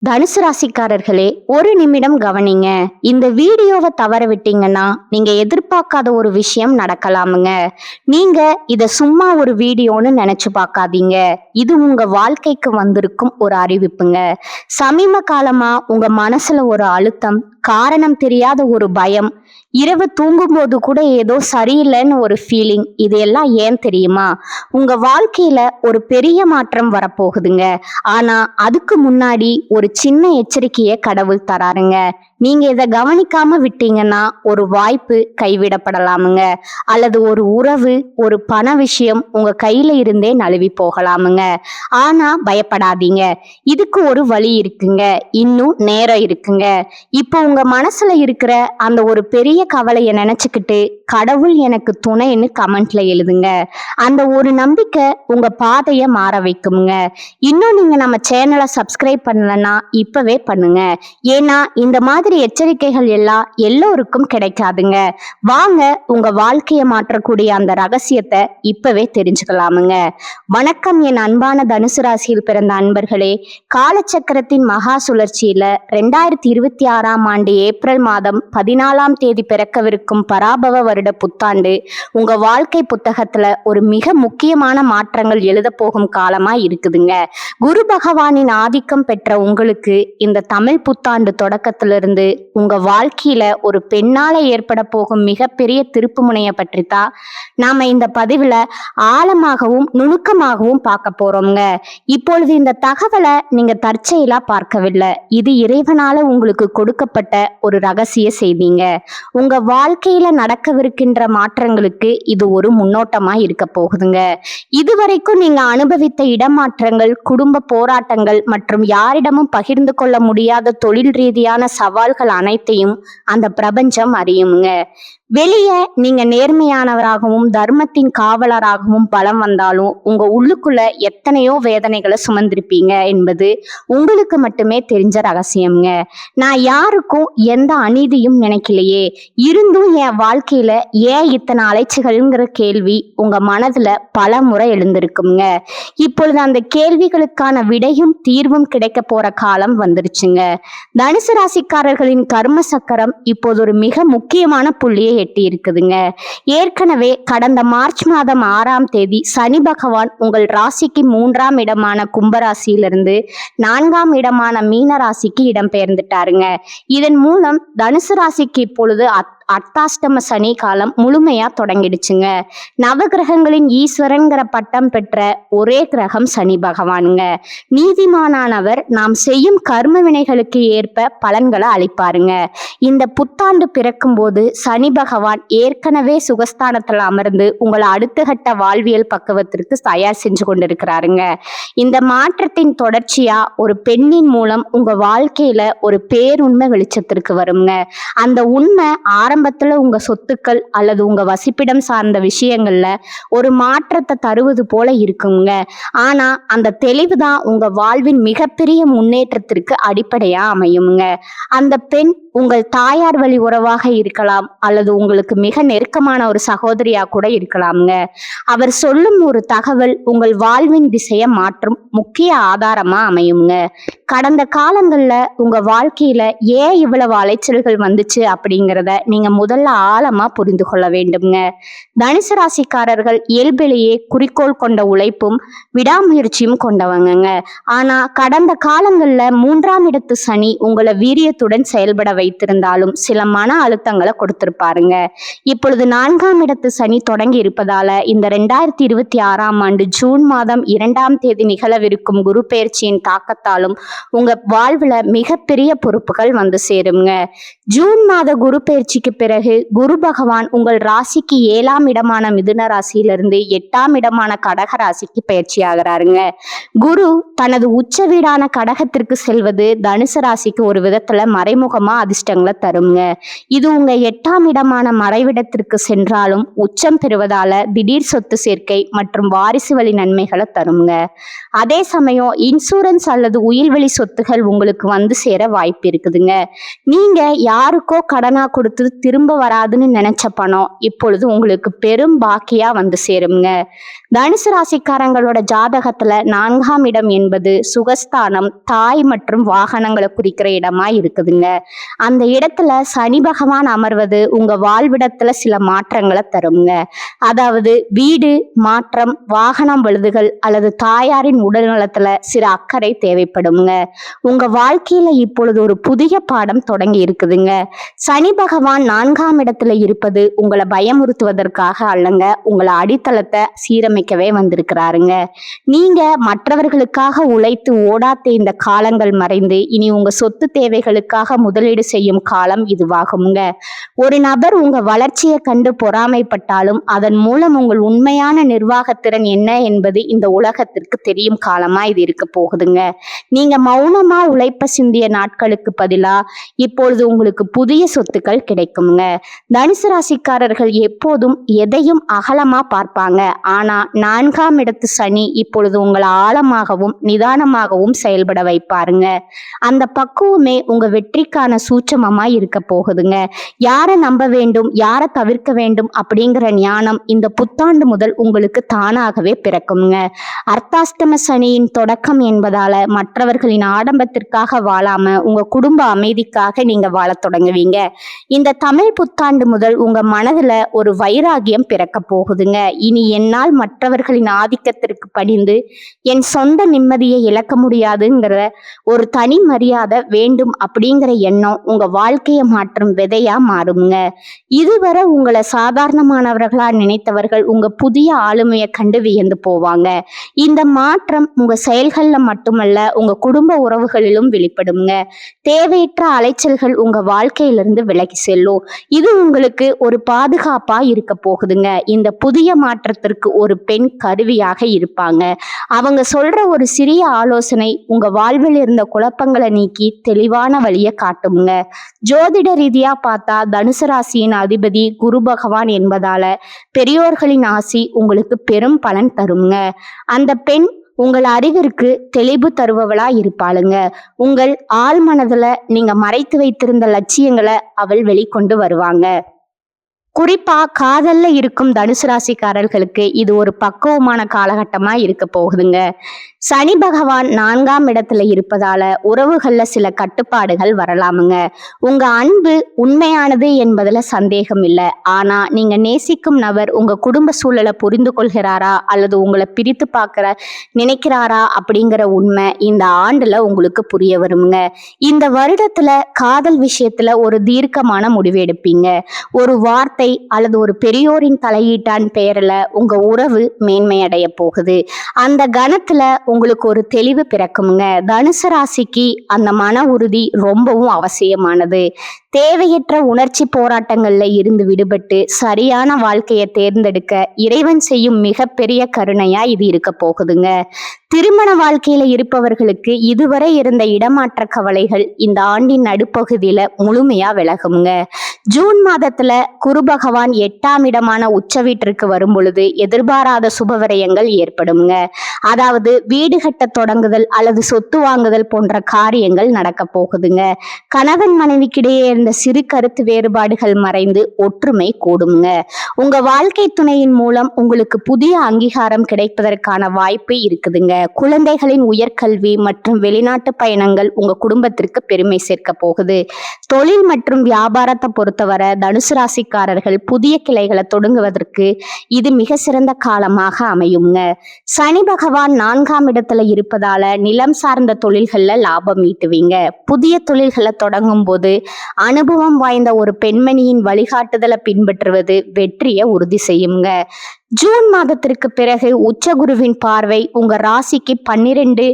தனுசு ராசிக்காரர்களே, ஒரு நிமிடம் கவனிங்க. இந்த வீடியோவை தவற விட்டீங்கன்னா நீங்க எதிர்பார்க்காத ஒரு விஷயம் நடக்கலாமுங்க. நீங்க இத சும்மா ஒரு வீடியோன்னு நினைச்சு பார்க்காதீங்க. இது உங்க வாழ்க்கைக்கு வந்திருக்கும் ஒரு அறிவிப்புங்க. சமீப காலமா உங்க மனசுல ஒரு அழுத்தம், காரணம் தெரியாத ஒரு பயம், இரவு தூங்கும்போது கூட ஏதோ சரியில்லைன்னு ஒரு ஃபீலிங், இது எல்லாம் ஏன் தெரியுமா? உங்க வாழ்க்கையில ஒரு பெரிய மாற்றம் வரப்போகுதுங்க. ஆனா அதுக்கு முன்னாடி ஒரு சின்ன எச்சரிக்கையை கடவுள் தராருங்க. நீங்க இதை கவனிக்காம விட்டீங்கன்னா ஒரு வாய்ப்பு கைவிடப்படலாமுங்க. அல்லது ஒரு உறவு, ஒரு பண விஷயம் உங்க கையில இருந்தே நழுவி போகலாமுங்க. ஆனா பயப்படாதீங்க, இதுக்கு ஒரு வழி இருக்குங்க. இன்னும் நேரம் இருக்குங்க. இப்போ உங்க மனசுல இருக்கிற அந்த ஒரு பெரிய கவலையை நினைச்சுக்கிட்டு கடவுள் எனக்கு துணைன்னு கமெண்ட்ல எழுதுங்க. அந்த ஒரு நம்பிக்கை உங்க பாதையை மாற வைக்குங்க. இன்னும் நீங்க நம்ம சேனலை சப்ஸ்கிரைப் பண்ணலன்னா இப்பவே பண்ணுங்க. ஏன்னா இந்த மாதிரி எச்சரிக்கைகள் எல்லாம் எல்லோருக்கும் கிடைக்காதுங்க. வாங்க உங்க வாழ்க்கையை மாற்றக்கூடிய அந்த ரகசியத்தை இப்பவே தெரிஞ்சுக்கலாமுங்க. வணக்கம் என் அன்பான தனுசு ராசியில் பிறந்த அன்பர்களே. காலச்சக்கரத்தின் மகா சுழற்சியில 2026ஆம் ஆண்டு ஏப்ரல் மாதம் 14ஆம் தேதி பிறக்கவிருக்கும் பராபவ வருட புத்தாண்டு உங்க வாழ்க்கை புத்தகத்துல ஒரு மிக முக்கியமான மாற்றங்கள் எழுத போகும் காலமா இருக்குதுங்க. குரு பகவானின் ஆதிக்கம் பெற்ற உங்களுக்கு இந்த தமிழ் புத்தாண்டு தொடக்கத்திலிருந்து உங்க வாழ்க்கையில ஒரு பெண்ணால ஏற்பட போகும் மிகப்பெரிய திருப்பு முனையை பற்றி தான் நாம இந்த பதிவுல ஆழமாகவும் நுணுக்கமாகவும் பார்க்க போறோம்ங்க. இப்பொழுது இந்த தகவலை நீங்க தற்செயலா பார்க்கவில்லை. இது இறைவனால உங்களுக்கு கொடுக்கப்பட்ட ஒரு ரகசிய செய்திங்க. உங்க வாழ்க்கையில நடக்கவிருக்கின்ற மாற்றங்களுக்கு இது ஒரு முன்னோட்டமா இருக்க போகுதுங்க. இதுவரைக்கும் நீங்க அனுபவித்த இடமாற்றங்கள், குடும்ப போராட்டங்கள் மற்றும் யாரிடமும் பகிர்ந்து கொள்ள முடியாத தொழில் ரீதியான சவால்கள் அனைத்தையும் அந்த பிரபஞ்சம் அறியுங்க. வெளியே நீங்க நேர்மையானவராகவும் தர்மத்தின் காவலராகவும் பலம் வந்தாலும் உங்க உள்ளுக்குள்ள எத்தனையோ வேதனைகளை சுமந்திருப்பீங்க என்பது உங்களுக்கு மட்டுமே தெரிஞ்ச ரகசியம்ங்க. நான் யாருக்கும் எந்த அநீதியும் நினைக்கலையே, இருந்தும் என் வாழ்க்கையில ஏன் இத்தனை அலைச்சிகள்ங்கிற கேள்வி உங்க மனதுல பல முறை எழுந்திருக்குங்க. இப்பொழுது அந்த கேள்விகளுக்கான விடையும் தீர்வும் கிடைக்க போற காலம் வந்துருச்சுங்க. தனுசு ராசிக்காரர்களின் கர்ம சக்கரம் இப்போது ஒரு மிக முக்கியமான புள்ளியை எட்டி இருக்குதுங்க. ஏற்கனவே கடந்த மார்ச் மாதம் 6ஆம் தேதி சனி பகவான் உங்கள் ராசிக்கு 3ஆம் இடமான கும்பராசியிலிருந்து 4ஆம் இடமான மீன ராசிக்கு இடம்பெயர்ந்துட்டாருங்க. இதன் மூலம் தனுசு ராசிக்கு இப்பொழுது அர்த்தாஷ்டம சனி காலம் முழுமையா தொடங்கிடுச்சுங்க. நவகிரகங்களின் ஈஸ்வரன்கிற பட்டம் பெற்ற ஒரே கிரகம் சனி பகவானுங்க. நீதிமானானவர் நாம் செய்யும் கர்ம வினைகளுக்கு ஏற்ப பலன்களை அளிப்பாருங்க. இந்த புத்தாண்டு பிறக்கும் போது சனி பகவான் ஏற்கனவே சுகஸ்தானத்தில் அமர்ந்து உங்களை அடுத்த கட்ட வாழ்வியல் பக்குவத்திற்கு தயார் செஞ்சு கொண்டிருக்கிறாருங்க. இந்த மாற்றத்தின் தொடர்ச்சியா ஒரு பெண்ணின் மூலம் உங்க வாழ்க்கையில ஒரு பேருண்மை வெளிச்சத்திற்கு வருங்க. அந்த உண்மை ஆரம்பத்துல உங்க சொத்துக்கள் அல்லது உங்க வசிப்பிடம் சார்ந்த விஷயங்கள்ல ஒரு மாற்றத்தை தருவது போல இருக்குங்க. ஆனா அந்த தெளிவுதான் உங்க வாழ்வின் மிகப்பெரிய முன்னேற்றத்திற்கு அடிப்படையா அமையுங்க. அந்த பெண் உங்கள் தாயார் வழி உறவாக இருக்கலாம், அல்லது உங்களுக்கு மிக நெருக்கமான ஒரு சகோதரியா கூட இருக்கலாம்ங்க. அவர் சொல்லும் ஒரு தகவல் உங்கள் வாழ்வின் திசையை மாற்றும் முக்கிய ஆதாரமா அமையுங்க. கடந்த காலங்கள்ல உங்க வாழ்க்கையில ஏன் இவ்வளவு அலைச்சல்கள் வந்துச்சு அப்படிங்கிறத நீங்க முதல்ல ஆழமா புரிந்து கொள்ள வேண்டும்ங்க. தனுசு ராசிக்காரர்கள் இயல்பிலேயே குறிக்கோள் கொண்ட உழைப்பும் விடாமுயற்சியும் கொண்டவங்க. ஆனா கடந்த காலங்கள்ல 3ஆம் இடத்து சனி உங்களை வீரியத்துடன் செயல்பட வைத்திருந்தாலும் சில மன அழுத்தங்களை கொடுத்திருப்பாருங்க. இப்பொழுது 4ஆம் இடத்து சனி தொடங்கி இருப்பதால இந்த 2026ஆம் ஆண்டு ஜூன் மாதம் 2ஆம் தேதி நிகழவிருக்கும் குரு பெயர்ச்சியின் தாக்கத்தாலும் உங்க வாழ்வுல மிகப்பெரிய பொறுப்புகள் வந்து சேருங்க. ஜூன் மாத குரு பெயர்ச்சிக்கு பிறகு குரு பகவான் உங்கள் ராசிக்கு 7ஆம் இடமான மிதுன ராசியிலிருந்து 8ஆம் இடமான கடக ராசிக்கு பயிற்சி ஆகிறாருங்க. குரு தனது உச்ச வீடான கடகத்திற்கு செல்வது தனுசு ராசிக்கு ஒரு விதத்துல மறைமுகமா அதிர்ஷ்டங்களை தருங்க. இது உங்க 8ஆம் இடமான மறைவிடத்திற்கு சென்றாலும் உச்சம் பெறுவதால திடீர் சொத்து சேர்க்கை மற்றும் வாரிசு வழி நன்மைகளை தருங்க. அதே சமயம் இன்சூரன்ஸ் அல்லது உயிர்வழி சொத்துகள் உங்களுக்கு வந்து சேர வாய்ப்பு இருக்குதுங்க. நீங்க யாருக்கோ கடனா கொடுத்து திரும்ப வராதுன்னு நினைச்ச பணம் இப்பொழுது உங்களுக்கு பெரும் பாக்கியா வந்து சேருங்க. தனுசு ராசிக்காரங்களோட ஜாதகத்துல 4ஆம் இடம் என்பது சுகஸ்தானம், தாய் மற்றும் வாகனங்களை குறிக்கிற இடமா இருக்குதுங்க. அந்த இடத்துல சனி பகவான் அமர்வது உங்க வாழ்விடத்துல சில மாற்றங்களை தருங்க. அதாவது வீடு மாற்றம், வாகனம் வழுதுகள் அல்லது தாயாரின் உடல் நலத்துல சில அக்கறை தேவைப்படுங்க. உங்க வாழ்க்கையில இப்பொழுது ஒரு புதிய பாடம் தொடங்கி இருக்குதுங்க. சனி பகவான் 4ஆம் இடத்துல இருப்பது உங்களை பயமுறுத்துவதற்காக அல்லங்க, உங்களை அடித்தளத்தை சீரமைக்கவே வந்திருக்கிறாருங்க. நீங்க மற்றவர்களுக்காக உழைத்து ஓடாத்த இந்த காலங்கள் மறைந்து இனி உங்க சொத்து தேவைகளுக்காக முதலீடு செய்யும் காலம் இதுவாகுங்க. ஒரு நபர் உங்க வளர்ச்சியை கண்டு பொறாமைப்பட்டாலும் அதன் மூலம் உங்கள் உண்மையான நிர்வாகத்திறன் என்ன என்பது இந்த உலகத்திற்கு தெரியும் காலமா இது இருக்க போகுதுங்க. நீங்க மௌனமா உழைப்ப சிந்திய நாட்களுக்கு பதிலா இப்பொழுது உங்களுக்கு புதிய சொத்துக்கள் கிடைக்குங்க. தனுசு ராசிக்காரர்கள் எப்போதும் எதையும் அகலமா பார்ப்பாங்க. ஆனா 4ஆம் இடத்து சனி இப்பொழுது உங்களை ஆழமாகவும் நிதானமாகவும் செயல்பட வைப்பாருங்க. அந்த பக்குவமே உங்க வெற்றிக்கான சூட்சமமா இருக்க போகுதுங்க. யாரை நம்ப வேண்டும், யாரை தவிர்க்க வேண்டும் அப்படிங்கிற ஞானம் இந்த புத்தாண்டு முதல் உங்களுக்கு தானாகவே பிறக்குங்க. அர்த்தாஷ்டம சனியின் தொடக்கம் என்பதால மற்றவர்களின் ஆடம்பத்திற்காக வாழாம உங்க குடும்ப அமைதிக்காக நீங்க வாழ தொடங்குவீங்க. இந்த தமிழ் புத்தாண்டு முதல் உங்க மனதுல ஒரு வைராகியம் பிறக்க போகுதுங்க. இனி என்னால் மற்றவர்களின் ஆதிக்கத்திற்கு பணிந்து என் சொந்த நிம்மதியை இழக்க முடியாதுங்கிற ஒரு தனி மரியாதை வேண்டும் அப்படிங்கிற எண்ணம் உங்க வாழ்க்கையை மாற்றும் விதையா மாறுங்க. இதுவரை உங்களை சாதாரணமானவர்களா நினைத்தவர்கள் உங்க புதிய ஆளுமையை கண்டு வியந்து போவாங்க. இந்த மாற்றம் உங்க செயல்கள்ல மட்டுமல்ல, உங்க குடும்ப உறவுகளிலும் வெளிப்படுங்க. தேவையற்ற அலைச்சல்கள் உங்க வாழ்க்கையிலிருந்து விலகி செல்லும். இது உங்களுக்கு ஒரு பாதுகாப்பா இருக்க போகுதுங்க. இந்த புதிய மாற்றத்திற்கு ஒரு பெண் கருவியாக இருப்பாங்க. அவங்க சொல்ற ஒரு சிறிய ஆலோசனை உங்க வாழ்வில் இருந்த குழப்பங்களை நீக்கி தெளிவான வழியை காட்டுங்க. ஜோதிட ரீதியா பார்த்தா தனுசு ராசியின் அதிபதி குரு பகவான் என்பதால பெரியோர்களின் ஆசி உங்களுக்கு பெரும் பலன் தருங்க. அந்த பெண் உங்கள் அறிவிற்கு தெளிவு தருபவளா இருப்பாளுங்க. உங்கள் ஆழ் மனதுல நீங்க மறைத்து வைத்திருந்த லட்சியங்களை அவள் வெளிக்கொண்டு வருவாங்க. குறிப்பா காதல்ல இருக்கும் தனுசு ராசிக்காரர்களுக்கு இது ஒரு பக்குவமான காலகட்டமா இருக்க போகுதுங்க. சனி பகவான் 4ஆம் இடத்துல இருப்பதால உறவுகள்ல சில கட்டுப்பாடுகள் வரலாமுங்க. உங்க அன்பு உண்மையானது என்பதுல சந்தேகம் இல்லை. ஆனா நீங்க நேசிக்கும் நபர் உங்க குடும்ப சூழலை புரிந்து கொள்கிறாரா அல்லது உங்களை பிரித்து பார்க்க நினைக்கிறாரா அப்படிங்கிற உண்மை இந்த ஆண்டுல உங்களுக்கு புரிய வருங்க. இந்த வருடத்துல காதல் விஷயத்துல ஒரு தீர்க்கமான முடிவு எடுப்பீங்க. ஒரு வார்த்தை அல்லது ஒரு பெரியோரின் தலையீட்டான் பெயர்ல உங்க உறவு மேன்மையடைய போகுது. அந்த கணத்துல உங்களுக்கு ஒரு தெளிவு பிறக்குங்க. தனுசு ராசிக்கு அந்த மன உறுதி ரொம்பவும் அவசியமானது. தேவையற்ற உணர்ச்சி போராட்டங்கள்ல இருந்து விடுபட்டு சரியான வாழ்க்கையை தேர்ந்தெடுக்க இறைவன் செய்யும் மிகப்பெரிய கருணையா இது இருக்க போகுதுங்க. திருமண வாழ்க்கையில இருப்பவர்களுக்கு இதுவரை இருந்த இடமாற்ற கவலைகள் இந்த ஆண்டின் நடுப்பகுதியில முழுமையா விலகுங்க. ஜூன் மாதத்துல குரு பகவான் 8ஆம் இடமான உச்ச வீட்டிற்கு வரும் பொழுது எதிர்பாராத சுபவிரயங்கள் ஏற்படுங்க. அதாவது வீடு கட்ட தொடங்குதல் அல்லது சொத்து வாங்குதல் போன்ற காரியங்கள் நடக்க போகுதுங்க. கணவன் மனைவிக்கிடையே இருந்த சிறு கருத்து வேறுபாடுகள் மறைந்து ஒற்றுமை கூடுங்க. உங்க வாழ்க்கை துணையின் மூலம் உங்களுக்கு புதிய அங்கீகாரம் கிடைப்பதற்கான வாய்ப்பு இருக்குதுங்க. குழந்தைகளின் உயர்கல்வி மற்றும் வெளிநாட்டு பயணங்கள் உங்க குடும்பத்திற்கு பெருமை சேர்க்க போகுது. தொழில் மற்றும் வியாபாரத்தை பொறுத்தவரை தனுசு ராசிக்காரர்கள் புதிய கிளைகளை தொடங்குவதற்கு இது மிக சிறந்த காலமாக அமையுங்க. சனி பகவான் 4ஆம் இடத்துல இருப்பதால நிலம் சார்ந்த தொழில்கள்ல லாபம் ஈட்டுவீங்க. புதிய தொழில்களை தொடங்கும் போது அனுபவம் வாய்ந்த ஒரு பெண்மணியின் வழிகாட்டுதலை பின்பற்றுவது வெற்றியை உறுதி செய்யுங்க. ஜூன் மாதத்திற்கு பிறகு உச்சகுருவின் பார்வை உங்க ராசிக்கு 12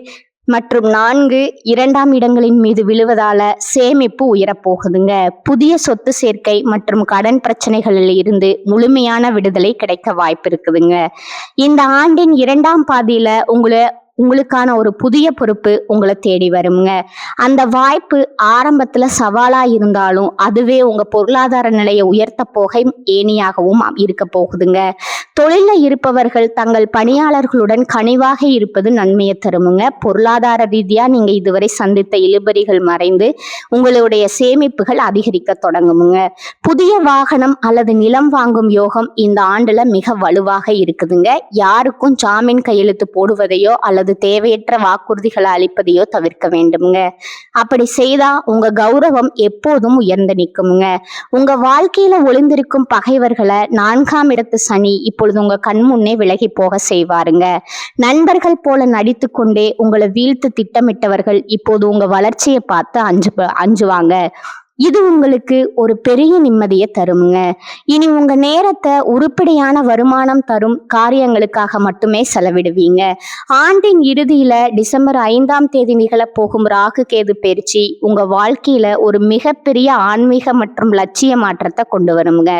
மற்றும் 4, 2ஆம் இடங்களின் மீது விழுவதால சேமிப்பு உயரப்போகுதுங்க. புதிய சொத்து சேர்க்கை மற்றும் கடன் பிரச்சனைகளில் இருந்து முழுமையான விடுதலை கிடைக்க வாய்ப்பு இருக்குதுங்க. இந்த ஆண்டின் 2ஆம் பாதியில உங்களுக்கான ஒரு புதிய பொறுப்பு உங்களை தேடி வருங்க. அந்த வாய்ப்பு ஆரம்பத்துல சவாலா இருந்தாலும் அதுவே உங்க பொருளாதார நிலையை உயர்த்த போக ஏணியாகவும் இருக்க போகுதுங்க. தொழில இருப்பவர்கள் தங்கள் பணியாளர்களுடன் கனிவாக இருப்பது நன்மையை தருமுங்க. பொருளாதார ரீதியா நீங்க இதுவரை சந்தித்த இழுபறிகள் மறைந்து உங்களுடைய சேமிப்புகள் அதிகரிக்க தொடங்குமுங்க. புதிய வாகனம் அல்லது நிலம் வாங்கும் யோகம் இந்த ஆண்டுல மிக வலுவாக இருக்குதுங்க. யாருக்கும் ஜாமீன் கையெழுத்து போடுவதையோ அல்லது தேவையற்ற வாக்குறுதிகளை அளிப்பதையோ தவிர்க்க வேண்டுமுங்க. அப்படி செய்தா உங்க கௌரவம் எப்போதும் உயர்ந்து நிற்குமுங்க. உங்க வாழ்க்கையில ஒளிந்திருக்கும் பகைவர்களை 4ஆம் இடத்து சனி இப்பொழுது உங்க கண் முன்னே விலகி போக செய்வாருங்க. நண்பர்கள் போல நடித்து கொண்டே உங்களை வீழ்த்து திட்டமிட்டவர்கள் இப்போது உங்க வளர்ச்சியை பார்த்து அஞ்சுவாங்க. இது உங்களுக்கு ஒரு பெரிய நிம்மதியை தருமுங்க. இனி உங்க நேரத்தை உருப்படியான வருமானம் தரும் காரியங்களுக்காக மட்டுமே செலவிடுவீங்க. ஆண்டின் இறுதியில டிசம்பர் 5ஆம் தேதி நிகழப்போகும் ராகு கேது பயிற்சி உங்க வாழ்க்கையில ஒரு மிகப்பெரிய ஆன்மீக மற்றும் லட்சிய மாற்றத்தை கொண்டு வருங்க.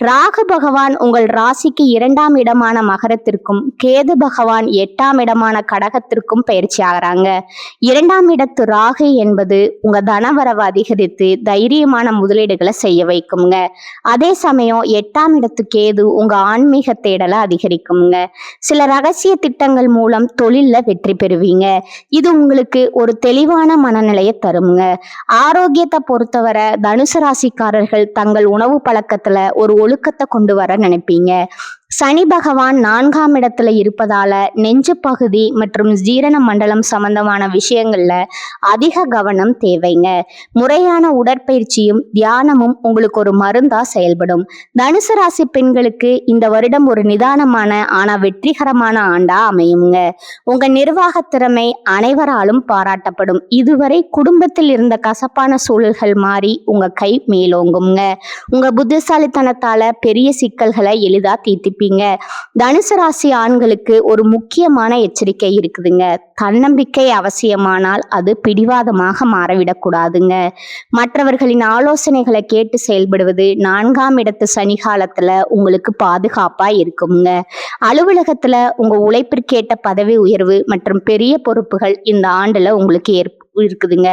ராகு பகவான் உங்கள் ராசிக்கு 2ஆம் இடமான மகரத்திற்கும் கேது பகவான் 8ஆம் இடமான கடகத்திற்கும் பயிற்சி ஆகிறாங்க. 2ஆம் இடத்து ராகு என்பது உங்க தனவரவு அதிகரித்து தைரியமான முதலீடுகளை செய்ய வைக்குங்க. அதே சமயம் 8ஆம் இடத்து கேது உங்க ஆன்மீக தேடலை அதிகரிக்குங்க. சில ரகசிய திட்டங்கள் மூலம் தொழில்ல வெற்றி பெறுவீங்க. இது உங்களுக்கு ஒரு தெளிவான மனநிலையை தருங்க. ஆரோக்கியத்தை பொறுத்தவரை தனுசு ராசிக்காரர்கள் தங்கள் உணவு பழக்கத்துல ஒரு ஒழுக்கத்தை கொண்டு வர நினைப்பீங்க. சனி பகவான் 4ஆம் இடத்துல இருப்பதால நெஞ்சு பகுதி மற்றும் ஜீரண மண்டலம் சம்பந்தமான விஷயங்கள்ல அதிக கவனம் தேவைங்க. முறையான உடற்பயிற்சியும் தியானமும் உங்களுக்கு ஒரு மருந்தா செயல்படும். தனுசு ராசி பெண்களுக்கு இந்த வருடம் ஒரு நிதானமான ஆனா வெற்றிகரமான ஆண்டா அமையுங்க. உங்க நிர்வாக திறமை அனைவராலும் பாராட்டப்படும். இதுவரை குடும்பத்தில் இருந்த கசப்பான சூழல்கள் மாறி உங்க கை மேலோங்குங்க. உங்க புத்திசாலித்தனத்தால பெரிய சிக்கல்களை எளிதா தீர்த்திப்பீங்க. தனுசு ராசி ஆண்களுக்கு ஒரு முக்கியமான எச்சரிக்கை இருக்குதுங்க. தன்னம்பிக்கை அவசியமானால் அது பிடிவாதமாக மாறவிடக்கூடாதுங்க. மற்றவர்களின் ஆலோசனைகளை கேட்டு செயல்படுவது 4ஆம் இடத்து சனி காலத்துல உங்களுக்கு பாதுகாப்பா இருக்குங்க. அலுவலகத்துல உங்க உழைப்பிற்கேற்ற பதவி உயர்வு மற்றும் பெரிய பொறுப்புகள் இந்த ஆண்டுல உங்களுக்கு இருக்குதுங்க.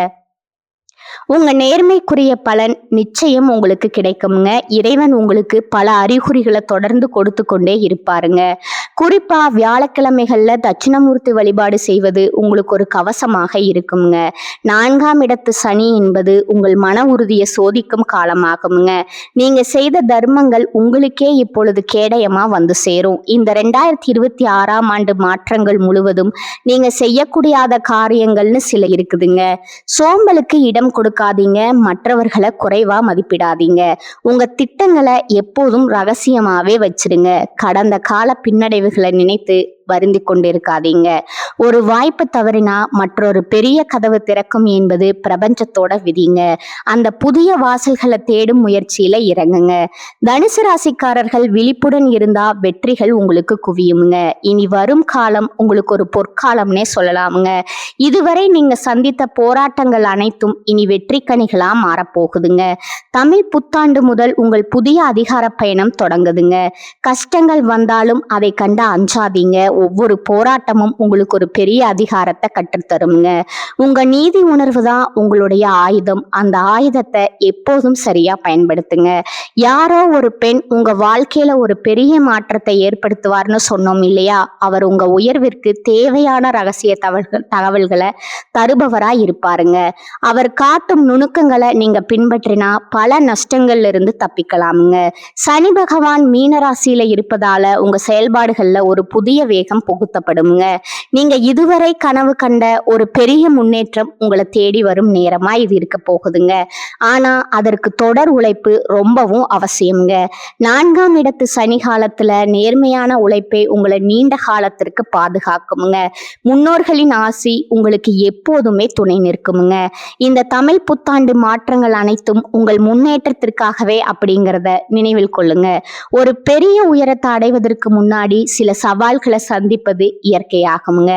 உங்க நேர்மைக்குரிய பலன் நிச்சயம் உங்களுக்கு கிடைக்குங்க. இறைவன் உங்களுக்கு பல அறிகுறிகளை தொடர்ந்து கொடுத்து கொண்டே இருப்பாருங்க. குறிப்பா வியாழக்கிழமைகள்ல தட்சிணமூர்த்தி வழிபாடு செய்வது உங்களுக்கு ஒரு கவசமாக இருக்குங்க. 4ஆம் இடத்து சனி என்பது உங்கள் மன உறுதியை சோதிக்கும் காலமாகுங்க. நீங்க செய்த தர்மங்கள் உங்களுக்கே இப்பொழுது கேடயமா வந்து சேரும். இந்த 2026ஆம் ஆண்டு மாற்றங்கள் முழுவதும் நீங்க செய்யக்கூடாத காரியங்கள்னு சில இருக்குதுங்க. சோம்பலுக்கு இடம் கொடுக்காதீங்க. மற்றவர்களை குறைவா மதிப்பிடாதீங்க. உங்க திட்டங்களை எப்போதும் ரகசியமாவே வச்சிருங்க. கடந்த கால பின்னடைவுகளை நினைத்து வருந்தி கொண்டிருக்காதீங்க. ஒரு வாய்ப்பு தவறினா மற்றொரு பெரிய கதவு திறக்கும் என்பது பிரபஞ்சத்தோட விதிங்க. அந்த புதிய வாசல்களை தேடும் முயற்சியில இறங்குங்க. தனுசு ராசிக்காரர்கள் விழிப்புடன் இருந்தா வெற்றிகள் உங்களுக்கு குவியுங்க. இனி வரும் காலம் உங்களுக்கு ஒரு பொற்காலம்னே சொல்லலாமுங்க. இதுவரை நீங்க சந்தித்த போராட்டங்கள் அனைத்தும் இனி வெற்றி கனிகளா மாறப்போகுதுங்க. தமிழ் புத்தாண்டு முதல் உங்கள் புதிய அதிகார பயணம் தொடங்குதுங்க. கஷ்டங்கள் வந்தாலும் அதை கண்டு அஞ்சாதீங்க. ஒவ்வொரு போராட்டமும் உங்களுக்கு ஒரு பெரிய அதிகாரத்தை கற்றுத்தருங்க. உங்க நீதி உணர்வு தான் உங்களுடைய ஆயுதம். அந்த ஆயுதத்தை எப்போதும் சரியா பயன்படுத்துங்க. யாரோ ஒரு பெண் உங்க வாழ்க்கையில ஒரு பெரிய மாற்றத்தை ஏற்படுத்துவார்னு சொன்னோம் இல்லையா? அவர் உங்க உயர்விற்கு தேவையான ரகசிய தகவல்களை தருபவரா இருப்பாருங்க. அவர் காட்டும் நுணுக்கங்களை நீங்க பின்பற்றினா பல நஷ்டங்கள்ல இருந்து தப்பிக்கலாமுங்க. சனி பகவான் மீனராசியில இருப்பதால உங்க செயல்பாடுகள்ல ஒரு புதிய வேகம் புகுத்தப்படுங்க. நீங்க இதுவரை கனவு கண்ட ஒரு பெரிய முன்னேற்றம் உங்களை தேடி வரும் நேரமா இது இருக்க போகுதுங்க. ஆனா அதற்கு தொடர் உழைப்பு ரொம்பவும் அவசியம்ங்க. 4ஆம் இடத்து சனி காலத்துல நேர்மையான உழைப்பை உங்களை நீண்ட காலத்திற்கு பாதுகாக்குமுங்க. முன்னோர்களின் ஆசி உங்களுக்கு எப்போதுமே துணை நிற்குமுங்க. இந்த தமிழ் புத்தாண்டு மாற்றங்கள் அனைத்தும் உங்கள் முன்னேற்றத்திற்காகவே அப்படிங்கிறத நினைவில் கொள்ளுங்க. ஒரு பெரிய உயரத்தை அடைவதற்கு முன்னாடி சில சவால்களை சந்திப்பது இயற்கையாகுங்க.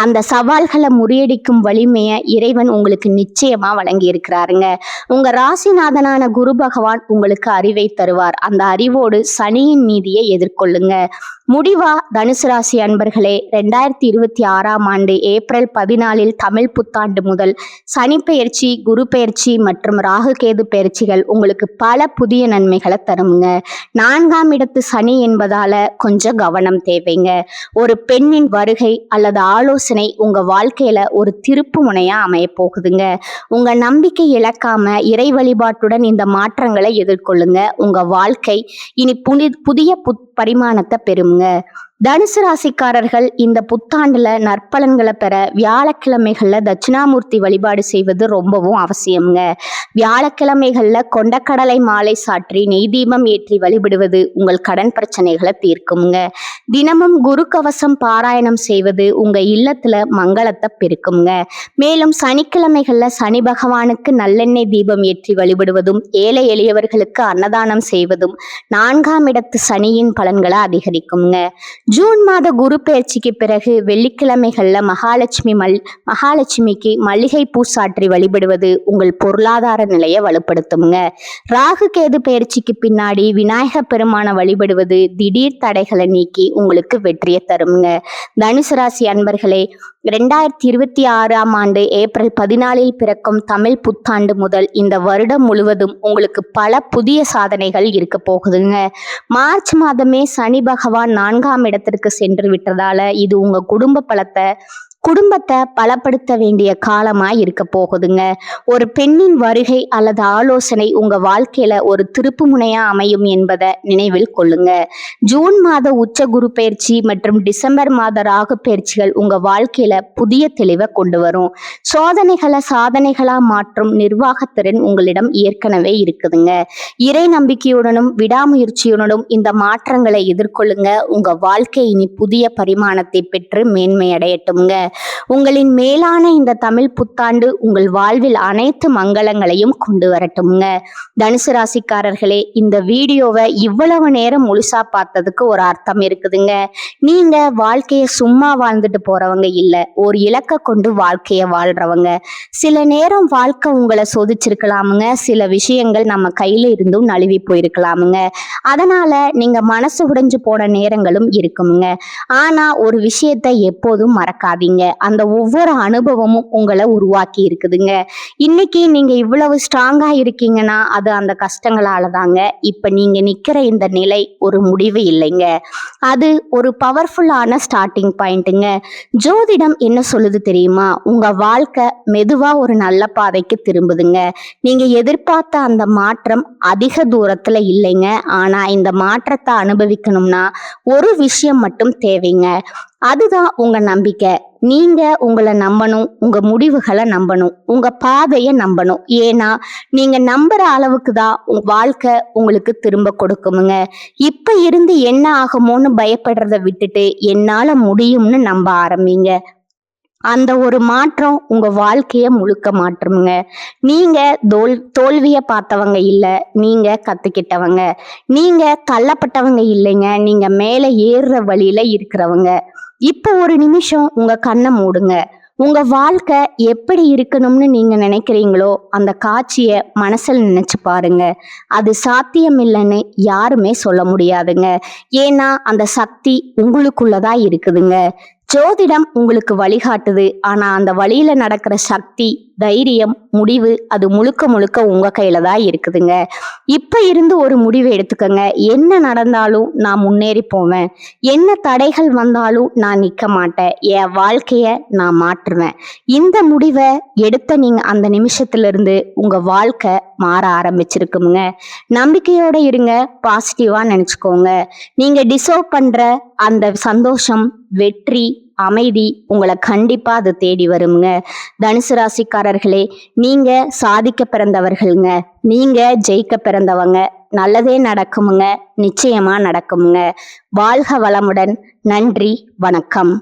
அந்த சவால்களை முறியடிக்கும் வலிமையை இறைவன் உங்களுக்கு நிச்சயமா வழங்கி இருக்கிறாருங்க. உங்க ராசிநாதனான குரு பகவான் உங்களுக்கு அறிவை தருவார். அந்த அறிவோடு சனியின் நீதியை எதிர்கொள்ளுங்க. முடிவா தனுசு ராசி அன்பர்களே, 2026ஆம் ஆண்டு ஏப்ரல் 14 தமிழ் புத்தாண்டு முதல் சனி பெயர்ச்சி, குரு பெயர்ச்சி மற்றும் ராகு கேது பெயர்ச்சிகள் உங்களுக்கு பல புதிய நன்மைகளை தருங்க. 4ஆம் இடத்து சனி என்பதால கொஞ்சம் கவனம் தேவைங்க. ஒரு பெண்ணின் வருகை அல்லது ஆலோசனை உங்க வாழ்க்கையில ஒரு திருப்பு முனையா அமைய போகுதுங்க. உங்க நம்பிக்கை இழக்காம இறை வழிபாட்டுடன் இந்த மாற்றங்களை எதிர்கொள்ளுங்க. உங்க வாழ்க்கை இனி புதிய பரிமாணத்தை பெறுங்க. தனுசு ராசிக்காரர்கள் இந்த புத்தாண்டுல நற்பலன்களை பெற வியாழக்கிழமைகள்ல தட்சிணாமூர்த்தி வழிபாடு செய்வது ரொம்பவும் அவசியம்ங்க. வியாழக்கிழமைகள்ல கொண்டக்கடலை மாலை சாற்றி நெய் தீபம் ஏற்றி வழிபடுவது உங்கள் கடன் பிரச்சனைகளை தீர்க்குங்க. தினமும் குரு கவசம் பாராயணம் செய்வது உங்க இல்லத்துல மங்களத்தை பெருக்குங்க. மேலும் சனிக்கிழமைகள்ல சனி பகவானுக்கு நல்லெண்ணெய் தீபம் ஏற்றி வழிபடுவதும் ஏழை எளியவர்களுக்கு அன்னதானம் செய்வதும் 4ஆம் இடத்து சனியின் பலன்களை அதிகரிக்குங்க. ஜூன் மாத குரு பெயர்ச்சிக்கு பிறகு வெள்ளிக்கிழமைகள்ல மகாலட்சுமிக்கு மல்லிகை பூ சாற்றி வழிபடுவது உங்கள் பொருளாதார நிலையை வலுப்படுத்துங்க. ராகு கேது பெயர்ச்சிக்கு பின்னாடி விநாயக பெருமான வழிபடுவது திடீர் தடைகளை நீக்கி உங்களுக்கு வெற்றியை தருங்க. தனுசு ராசி அன்பர்களே, 2026ஆம் ஆண்டு ஏப்ரல் 14 பிறக்கும் தமிழ் புத்தாண்டு முதல் இந்த வருடம் முழுவதும் உங்களுக்கு பல புதிய சாதனைகள் இருக்க போகுதுங்க. மார்ச் மாதமே சனி பகவான் 4ஆம் இடத்திற்கு சென்று விட்டதால இது உங்க குடும்பத்தை பலப்படுத்த வேண்டிய காலமா இருக்க போகுதுங்க. ஒரு பெண்ணின் வருகை அல்லது ஆலோசனை உங்க வாழ்க்கையில ஒரு திருப்பு முனையா அமையும் என்பதை நினைவில் கொள்ளுங்க. ஜூன் மாத உச்ச குரு பயிற்சி மற்றும் டிசம்பர் மாத ராகு பயிற்சிகள் உங்க வாழ்க்கையில புதிய தெளிவை கொண்டு வரும். சோதனைகளை சாதனைகளா மாற்றும் நிர்வாகத்திறன் உங்களிடம் ஏற்கனவே இருக்குதுங்க. இறை நம்பிக்கையுடனும் விடாமுயற்சியுடனும் இந்த மாற்றங்களை எதிர்கொள்ளுங்க. உங்க வாழ்க்கை இனி புதிய பரிமாணத்தை பெற்று மேன்மையடையட்டுங்க. உங்களின் மேலான இந்த தமிழ் புத்தாண்டு உங்கள் வாழ்வில் அனைத்து மங்களங்களையும் கொண்டு வரட்டும்ங்க. தனுசு ராசிக்காரர்களே, இந்த வீடியோவை இவ்வளவு நேரம் முழுசா பார்த்ததுக்கு ஒரு அர்த்தம் இருக்குதுங்க. நீங்க வாழ்க்கைய சும்மா வாழ்ந்துட்டு போறவங்க இல்ல, ஒரு இலக்கை கொண்டு வாழ்க்கைய வாழ்றவங்க. சில நேரம் வாழ்க்கை உங்களை சோதிச்சிருக்கலாமுங்க. சில விஷயங்கள் நம்ம கையில இருந்தும் நழுவி போயிருக்கலாமுங்க. அதனால நீங்க மனசு உடைஞ்சு போன நேரங்களும் இருக்குமுங்க. ஆனா ஒரு விஷயத்தை எப்போதும் மறக்காதீங்க. அந்த ஒவ்வொரு அனுபவமும் உங்களை உருவாக்கி இருக்குதுங்க. இன்னைக்கு நீங்க இவ்வளவு ஸ்ட்ராங்கா இருக்கீங்கன்னா அது அந்த கஷ்டங்களால தாங்க. இப்ப நீங்க நிக்கிற இந்த நிலை ஒரு முடிவு இல்லைங்க, அது ஒரு பவர்ஃபுல்லான ஸ்டார்டிங் பாயிண்ட்டுங்க. ஜோதிடம் என்ன சொல்லுது தெரியுமா? உங்க வாழ்க்கை மெதுவா ஒரு நல்ல பாதைக்கு திரும்புதுங்க. நீங்க எதிர்பார்த்த அந்த மாற்றம் அதிக தூரத்துல இல்லைங்க. ஆனா இந்த மாற்றத்தை அனுபவிக்கணும்னா ஒரு விஷயம் மட்டும் தேவைங்க. அதுதான் உங்க நம்பிக்கை. நீங்க உங்களை நம்பணும், உங்க முடிவுகளை நம்பணும், உங்க பாதையை நம்பணும். ஏன்னா நீங்க நம்புற அளவுக்கு தான் உங்க வாழ்க்கை உங்களுக்கு திரும்ப கொடுக்குமுங்க. இப்ப இருந்து என்ன ஆகுமோன்னு பயப்படுறத விட்டுட்டு என்னால முடியும்னு நம்ப ஆரம்பிங்க. அந்த ஒரு மாற்றம் உங்க வாழ்க்கைய முழுக்க மாற்றுங்க. நீங்க தோல்விய பார்த்தவங்க இல்ல, நீங்க கத்துக்கிட்டவங்க. நீங்க தள்ளப்பட்டவங்க இல்லைங்க, நீங்க மேல ஏறுற வழியில இருக்கிறவங்க. இப்ப ஒரு நிமிஷம் உங்க கண்ணை மூடுங்க. உங்க வாழ்க்கை எப்படி இருக்கணும்னு நீங்க நினைக்கிறீங்களோ அந்த காட்சிய மனசுல நினைச்சு பாருங்க. அது சாத்தியம் இல்லைன்னு யாருமே சொல்ல முடியாதுங்க. ஏன்னா அந்த சக்தி உங்களுக்குள்ளதான் இருக்குதுங்க. ஜோதிடம் உங்களுக்கு வழிகாட்டுது. ஆனா அந்த வழியில நடக்கிற சக்தி, தைரியம், முடிவு அது முழுக்க முழுக்க உங்க கையில தான் இருக்குதுங்க. இப்ப இருந்து ஒரு முடிவு எடுத்துக்கங்க. என்ன நடந்தாலும் நான் முன்னேறி போவேன், என்ன தடைகள் வந்தாலும் நான் நிக்க மாட்டேன், என் வாழ்க்கைய நான் மாற்றுவேன். இந்த முடிவை எடுத்த நீங்க அந்த நிமிஷத்துல இருந்து உங்க வாழ்க்கை மாற ஆரம்பிச்சிருக்குங்க. நம்பிக்கையோட இருங்க, பாசிட்டிவா நினைச்சுக்கோங்க. நீங்க டிசர்வ் பண்ற அந்த சந்தோஷம், வெற்றி, அமைதி உங்களை கண்டிப்பா அது தேடி வருங்க. தனுசு ராசிக்காரர்களே, நீங்க சாதிக்க பிறந்தவர்கள்ங்க. நீங்க ஜெயிக்க பிறந்தவங்க. நல்லதே நடக்குமுங்க, நிச்சயமா நடக்குமுங்க. வாழ்க வளமுடன். நன்றி, வணக்கம்.